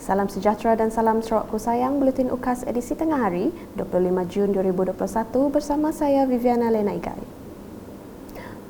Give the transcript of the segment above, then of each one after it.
Salam sejahtera dan salam Sarawakku sayang, Buletin UKAS edisi tengah hari 25 Jun 2021 bersama saya Viviana Lena Igai.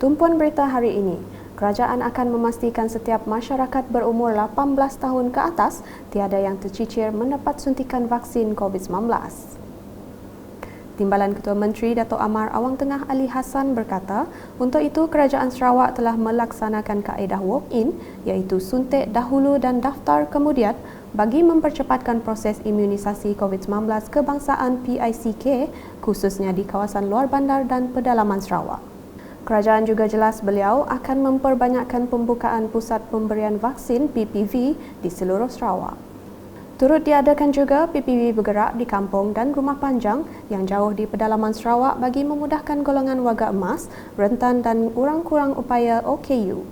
Tumpuan berita hari ini, kerajaan akan memastikan setiap masyarakat berumur 18 tahun ke atas tiada yang tercicir mendapat suntikan vaksin COVID-19. Timbalan Ketua Menteri Dato' Amar Awang Tengah Ali Hassan berkata, untuk itu Kerajaan Sarawak telah melaksanakan kaedah walk-in iaitu suntik dahulu dan daftar kemudian bagi mempercepatkan proses imunisasi COVID-19 kebangsaan PICK khususnya di kawasan luar bandar dan pedalaman Sarawak. Kerajaan juga jelas beliau akan memperbanyakkan pembukaan pusat pemberian vaksin PPV di seluruh Sarawak. Turut diadakan juga PPV bergerak di kampung dan rumah panjang yang jauh di pedalaman Sarawak bagi memudahkan golongan warga emas, rentan dan kurang-kurang upaya OKU.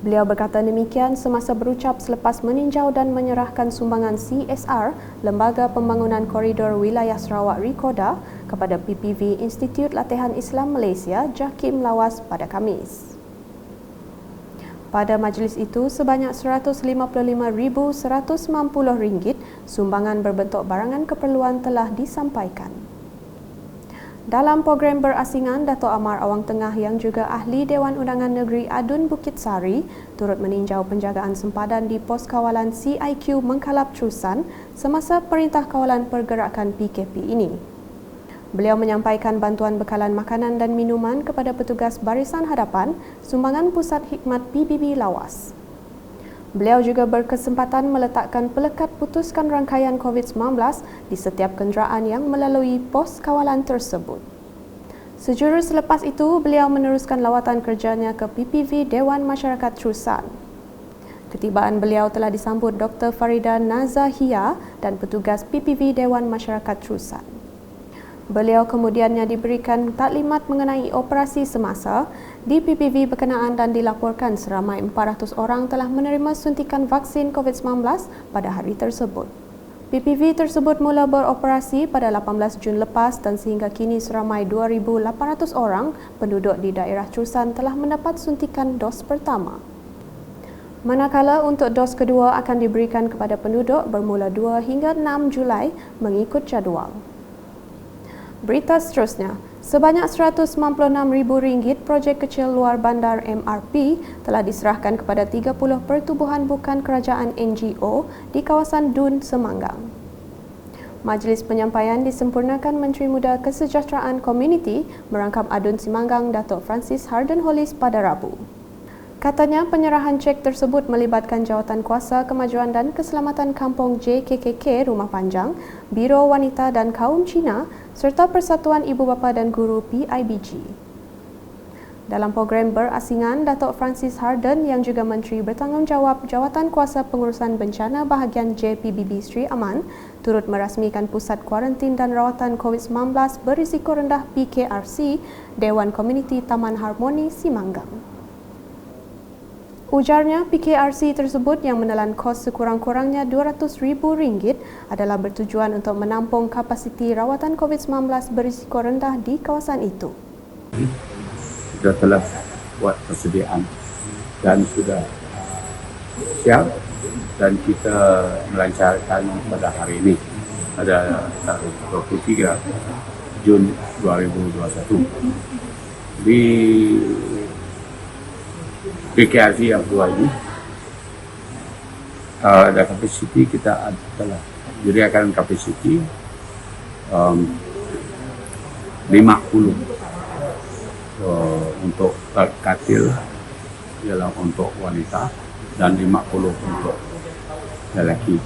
Beliau berkata demikian semasa berucap selepas meninjau dan menyerahkan sumbangan CSR Lembaga Pembangunan Koridor Wilayah Sarawak Rikoda kepada PPV Institut Latihan Islam Malaysia JAKIM Lawas pada Khamis. Pada majlis itu, sebanyak RM155,190 sumbangan berbentuk barangan keperluan telah disampaikan. Dalam program berasingan, Dato' Amar Awang Tengah yang juga ahli Dewan Undangan Negeri Adun Bukit Sari turut meninjau penjagaan sempadan di pos kawalan CIQ Mengkalap Terusan semasa Perintah Kawalan Pergerakan PKP ini. Beliau menyampaikan bantuan bekalan makanan dan minuman kepada petugas barisan hadapan sumbangan Pusat Hikmat PBB Lawas. Beliau juga berkesempatan meletakkan pelekat putuskan rangkaian COVID-19 di setiap kenderaan yang melalui pos kawalan tersebut. Sejurus selepas itu, beliau meneruskan lawatan kerjanya ke PPV Dewan Masyarakat Terusan. Ketibaan beliau telah disambut Dr. Farida Nazahia dan petugas PPV Dewan Masyarakat Terusan. Beliau kemudiannya diberikan taklimat mengenai operasi semasa di PPV berkenaan dan dilaporkan seramai 400 orang telah menerima suntikan vaksin COVID-19 pada hari tersebut. PPV tersebut mula beroperasi pada 18 Jun lepas dan sehingga kini seramai 2,800 orang penduduk di daerah Terusan telah mendapat suntikan dos pertama. Manakala untuk dos kedua akan diberikan kepada penduduk bermula 2 hingga 6 Julai mengikut jadual. Berita seterusnya, sebanyak RM196,000 projek kecil luar bandar MRP telah diserahkan kepada 30 pertubuhan bukan kerajaan NGO di kawasan Dun, Semanggang. Majlis penyampaian disempurnakan Menteri Muda Kesejahteraan Komuniti merangkap Adun Semanggang Datuk Francis Harden Hollis pada Rabu. Katanya penyerahan cek tersebut melibatkan Jawatan Kuasa Kemajuan dan Keselamatan Kampung JKKK Rumah Panjang, Biro Wanita dan Kaum Cina serta Persatuan Ibu Bapa dan Guru PIBG. Dalam program berasingan, Datuk Francis Harden yang juga Menteri Bertanggungjawab Jawatan Kuasa Pengurusan Bencana Bahagian JPBB Sri Aman turut merasmikan Pusat Kuarantin dan Rawatan COVID-19 Berisiko Rendah PKRC Dewan Komuniti Taman Harmoni Semanggang. Ujarnya, PKRC tersebut yang menelan kos sekurang-kurangnya RM200,000 adalah bertujuan untuk menampung kapasiti rawatan COVID-19 berisiko rendah di kawasan itu. Kita telah buat persediaan dan sudah siap dan kita melancarkan pada hari ini pada tarikh 23 Jun 2021. Di PKRC yang kedua ini ada kapasiti kita adalah diriakan kapasiti 50 untuk katil ialah untuk wanita dan 50 untuk lelaki.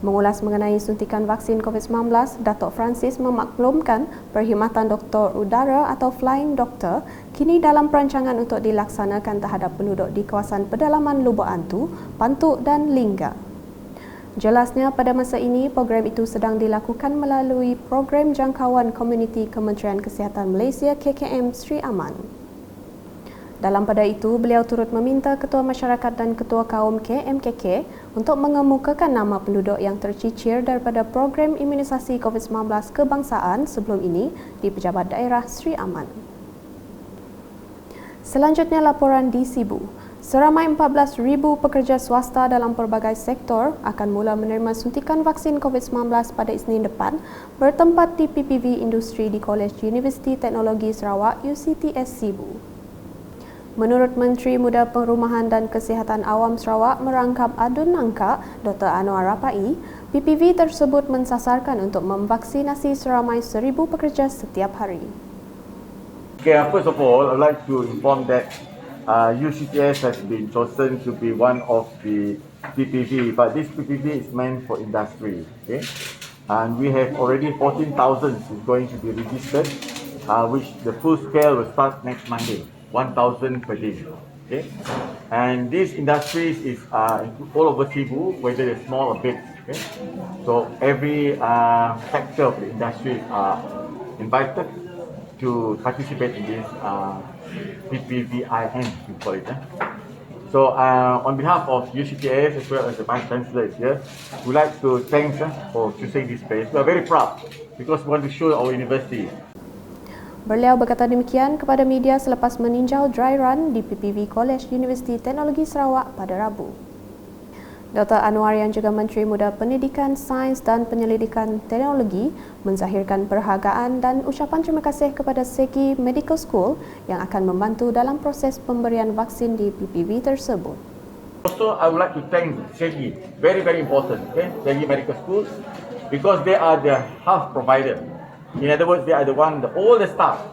Mengulas mengenai suntikan vaksin COVID-19, Datuk Francis memaklumkan perkhidmatan doktor udara atau flying doctor kini dalam perancangan untuk dilaksanakan terhadap penduduk di kawasan pedalaman Lubuk Antu, Pantuk dan Lingga. Jelasnya pada masa ini program itu sedang dilakukan melalui program jangkauan komuniti Kementerian Kesihatan Malaysia KKM Sri Aman. Dalam pada itu, beliau turut meminta Ketua Masyarakat dan Ketua Kaum KMKK untuk mengemukakan nama penduduk yang tercicir daripada program imunisasi COVID-19 kebangsaan sebelum ini di Pejabat Daerah Sri Aman. Selanjutnya laporan di Sibu. Seramai 14,000 pekerja swasta dalam pelbagai sektor akan mula menerima suntikan vaksin COVID-19 pada Isnin depan bertempat di PPV Industri di Kolej Universiti Teknologi Sarawak UCTS Sibu. Menurut Menteri Muda Perumahan dan Kesihatan Awam Sarawak merangkap Adun Nangka, Dr. Anwar Rapai, PPV tersebut mensasarkan untuk memvaksinasi seramai 1,000 pekerja setiap hari. Okay, first of all, I'd like to inform that UCTS has been chosen to be one of the PPV, but this PPV is meant for industry. Okay, and we have already 14,000 is going to be registered, which the full scale will start next Monday, 1,000 per day. Okay, and these industries is all over Cebu, whether they're small or big. Okay, so every sector of the industry are invited to participate in this PPVIN, we call it. So on behalf of UCTS as well as the Vice Chancellor is here, we'd like to thank for choosing this space. We are very proud because we want to show our university. Beliau berkata demikian kepada media selepas meninjau dry run di PPV Kolej Universiti Teknologi Sarawak pada Rabu. Dr. Anwar yang juga Menteri Muda Pendidikan, Sains dan Penyelidikan Teknologi menzahirkan perhargaan dan ucapan terima kasih kepada SEGI Medical School yang akan membantu dalam proses pemberian vaksin di PPV tersebut. Also, I would like to thank SEGI, very important, okay? SEGI Medical School, because they are the health provider. In other words, they are the one, all the staff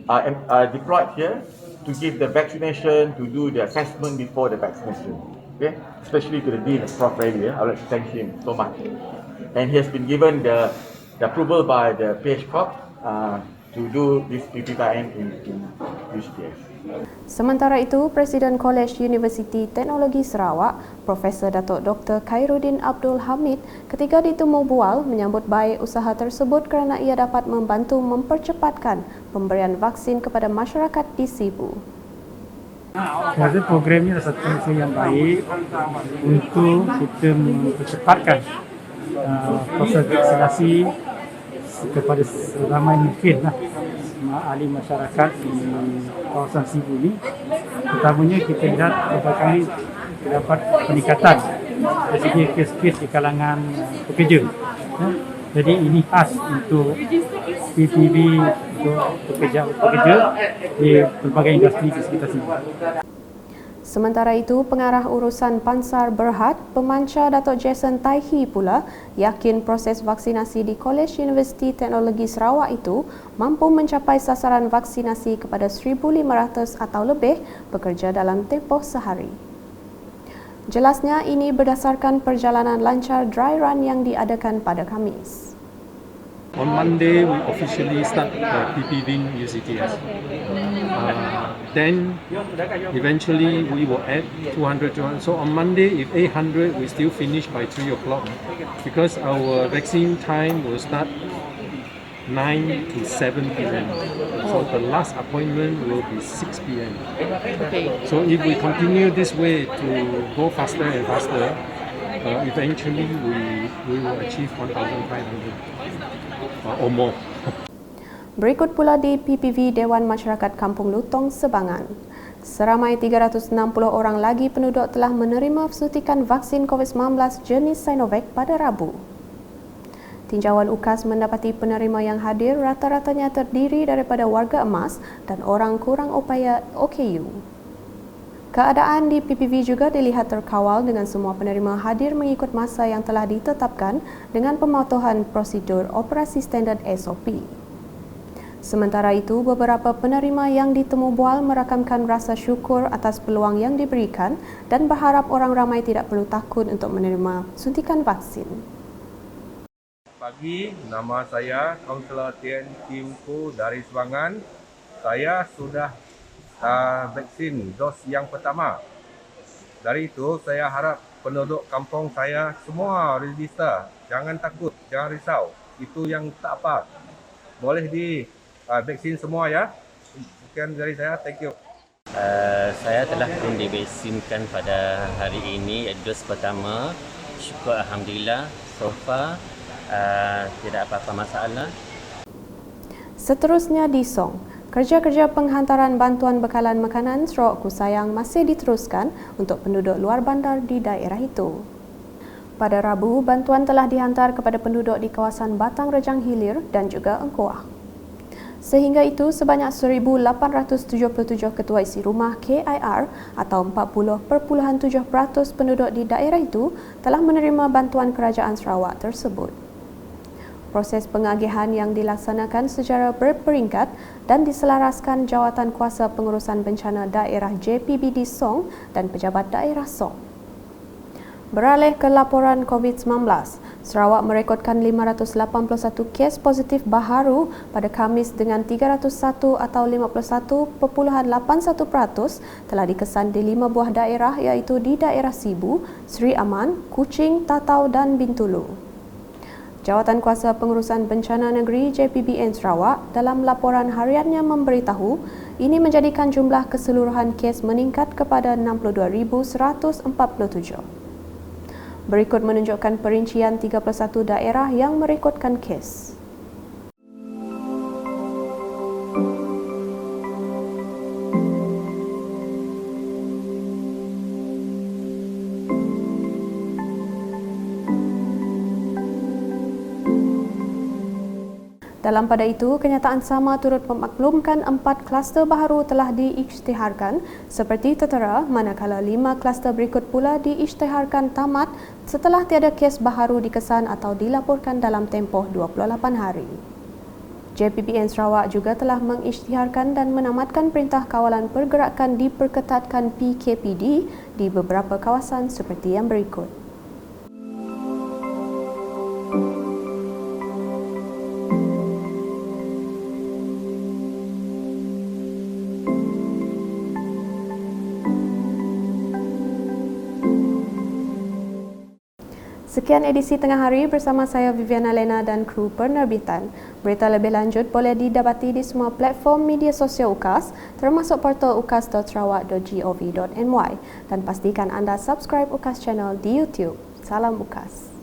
are deployed here to give the vaccination, to do the assessment before the vaccination. Okay, especially to the Dean, Prof. Reddy, I would like to thank him so much. And he has been given the approval by the PH Corp to do this PPVIN in UCTS. Sementara itu, Presiden Kolej Universiti Teknologi Sarawak, Profesor Datuk Dr. Khairuddin Abdul Hamid, ketika ditemu bual menyambut baik usaha tersebut kerana ia dapat membantu mempercepatkan pemberian vaksin kepada masyarakat di Sibu. Jadi program ini adalah satu usaha yang baik untuk kita mempercepatkan proses vaksinasi kepada seramai mungkin ahli masyarakat di kawasan Sibu ini. Pertamanya kita lihat beberapa kali terdapat peningkatan dari segi kes-kes di kalangan pekerja. Jadi ini khas untuk PPV untuk pekerja di berbagai industri di sekitar sini. Sementara itu, Pengarah Urusan Pansar Berhad, Pemancar Datuk Jason Taihi pula yakin proses vaksinasi di Kolej Universiti Teknologi Sarawak itu mampu mencapai sasaran vaksinasi kepada 1,500 atau lebih pekerja dalam tempoh sehari. Jelasnya ini berdasarkan perjalanan lancar dry run yang diadakan pada Khamis. On Monday, we officially start PPV UCTS. Then, eventually, we will add 200. So on Monday, if 800, we still finish by 3 o'clock because our vaccine time will start 9 to 7 p.m. So the last appointment will be 6 p.m. Okay. So if we continue this way to go faster and faster, eventually we will achieve 1,500 or more. Berikut pula di PPV Dewan Masyarakat Kampung Lutong, Sebangan. Seramai 360 orang lagi penduduk telah menerima suntikan vaksin COVID-19 jenis Sinovac pada Rabu. Tinjauan UKAS mendapati penerima yang hadir rata-ratanya terdiri daripada warga emas dan orang kurang upaya OKU. Keadaan di PPV juga dilihat terkawal dengan semua penerima hadir mengikut masa yang telah ditetapkan dengan pematuhan prosedur operasi standard SOP. Sementara itu, beberapa penerima yang ditemu bual merakamkan rasa syukur atas peluang yang diberikan dan berharap orang ramai tidak perlu takut untuk menerima suntikan vaksin. Pagi, nama saya Kaunselor Tien Kim Ku dari Sebangan. Saya sudah vaksin dos yang pertama. Dari itu, saya harap penduduk kampung saya semua register. Jangan takut, jangan risau. Itu yang tak apa. Boleh vaksin semua ya. Sekian dari saya, thank you. Saya telah pun divaksinkan pada hari ini, dos pertama. Syukur Alhamdulillah, so far tidak apa-apa masalah. Seterusnya di Song, Kerja-kerja penghantaran bantuan bekalan makanan serok kusayang masih diteruskan untuk penduduk luar bandar di daerah itu. Pada Rabu, bantuan telah dihantar kepada penduduk di kawasan Batang Rejang Hilir dan juga Engkuah. Sehingga itu, sebanyak 1,877 ketua isi rumah KIR atau 40.7% penduduk di daerah itu telah menerima bantuan kerajaan Sarawak tersebut. Proses pengagihan yang dilaksanakan secara berperingkat dan diselaraskan Jawatan Kuasa Pengurusan Bencana Daerah JPBD Song dan Pejabat Daerah Song. Beralih ke laporan COVID-19, Sarawak merekodkan 581 kes positif baharu pada Khamis dengan 301 atau 51.81% telah dikesan di 5 buah daerah iaitu di daerah Sibu, Seri Aman, Kuching, Tatau dan Bintulu. Jawatan Kuasa Pengurusan Bencana Negeri JPBN Sarawak dalam laporan hariannya memberitahu ini menjadikan jumlah keseluruhan kes meningkat kepada 62,147. Berikut menunjukkan perincian 31 daerah yang merekodkan kes. Dalam pada itu, kenyataan sama turut memaklumkan 4 kluster baharu telah diisytiharkan seperti tertera, manakala 5 kluster berikut pula diisytiharkan tamat setelah tiada kes baharu dikesan atau dilaporkan dalam tempoh 28 hari. JPBN Sarawak juga telah mengisytiharkan dan menamatkan perintah kawalan pergerakan diperketatkan PKPD di beberapa kawasan seperti yang berikut. Sekian edisi Tengah Hari bersama saya Viviana Lena dan kru penerbitan. Berita lebih lanjut boleh didapati di semua platform media sosial UKAS termasuk portal ukas.sarawak.gov.my dan pastikan anda subscribe UKAS Channel di YouTube. Salam UKAS.